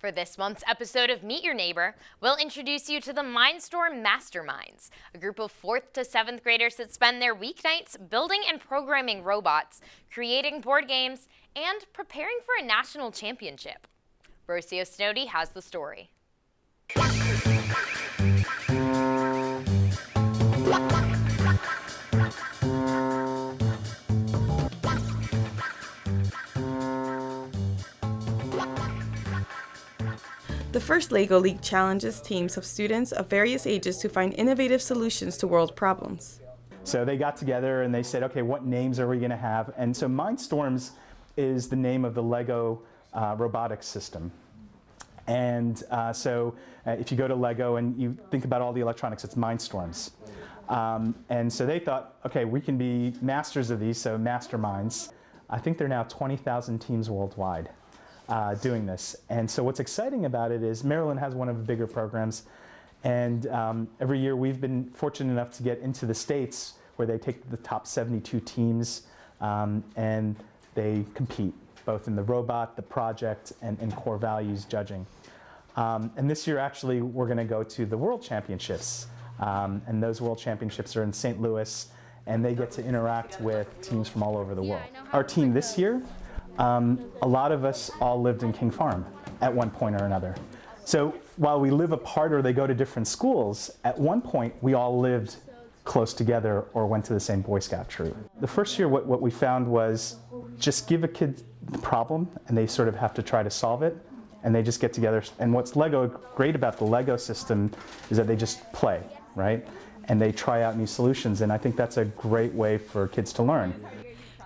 For this month's episode of Meet Your Neighbor, we'll introduce you to the Mindstorm Masterminds, a group of 4th to 7th graders that spend their weeknights building and programming robots, creating board games, and preparing for a national championship. Rocio Snowdy has the story. The first LEGO League challenges teams of students of various ages to find innovative solutions to world problems. So they got together and they said, okay, what names are we going to have? And so Mindstorms is the name of the LEGO robotics system. And if you go to LEGO and you think about all the electronics, it's Mindstorms. And so they thought, okay, we can be masters of these, so masterminds. I think there are now 20,000 teams worldwide doing this. And so what's exciting about it is Maryland has one of the bigger programs. And every year we've been fortunate enough to get into the States where they take the top 72 teams and they compete, both in the robot, the project, and core values judging. And this year, actually, we're going to go to the World Championships. And those World Championships are in St. Louis, and they get to interact with teams from all over the world. Our team this year, a lot of us all lived in King Farm at one point or another. So while we live apart or they go to different schools, at one point we all lived close together or went to the same Boy Scout troop. The first year what we found was just give a kid the problem and they sort of have to try to solve it, and they just get together. And what's great about the LEGO system is that they just play, right? And they try out new solutions, and I think that's a great way for kids to learn.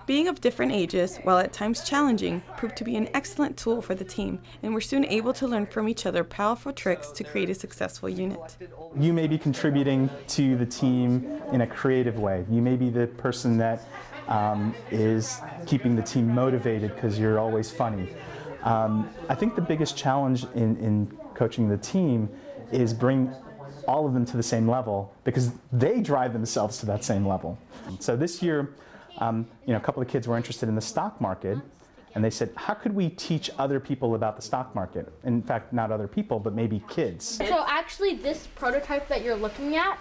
Being of different ages, while at times challenging, proved to be an excellent tool for the team, and we're soon able to learn from each other powerful tricks to create a successful unit. You may be contributing to the team in a creative way. You may be the person that is keeping the team motivated because you're always funny. I think the biggest challenge in coaching the team is bring all of them to the same level because they drive themselves to that same level. So this year, a couple of kids were interested in the stock market, and they said, how could we teach other people about the stock market? In fact, not other people, but maybe kids. So actually this prototype that you're looking at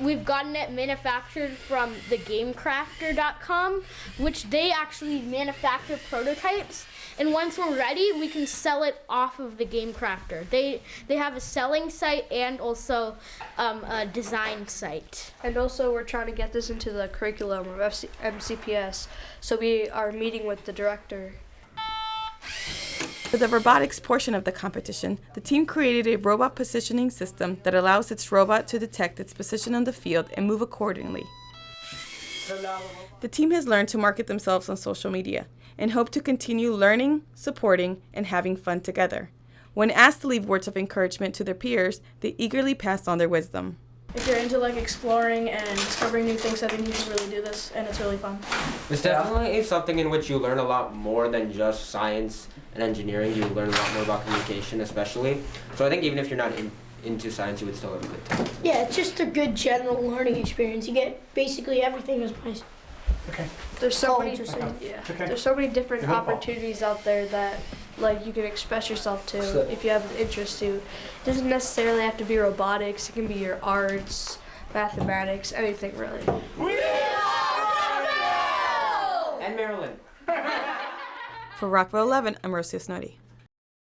we've gotten it manufactured from thegamecrafter.com, which they actually manufacture prototypes. And once we're ready, we can sell it off of the Game Crafter. They have a selling site and also a design site. And also we're trying to get this into the curriculum of MCPS, so we are meeting with the director. For the robotics portion of the competition, the team created a robot positioning system that allows its robot to detect its position on the field and move accordingly. The team has learned to market themselves on social media and hope to continue learning, supporting, and having fun together. When asked to leave words of encouragement to their peers, they eagerly passed on their wisdom. If you're into exploring and discovering new things, I think you should really do this, and it's really fun. It's definitely something in which you learn a lot more than just science and engineering. You learn a lot more about communication, especially. So I think even if you're not into science, you would still have a good time. Yeah, it's just a good general learning experience. You get basically everything as nice. Okay. There's so many different opportunities out there that you can express yourself to if you have an interest to. It doesn't necessarily have to be robotics. It can be your arts, mathematics, anything really. We are Rockville! And Maryland. For Rockville 11, I'm Rocio Snowdy.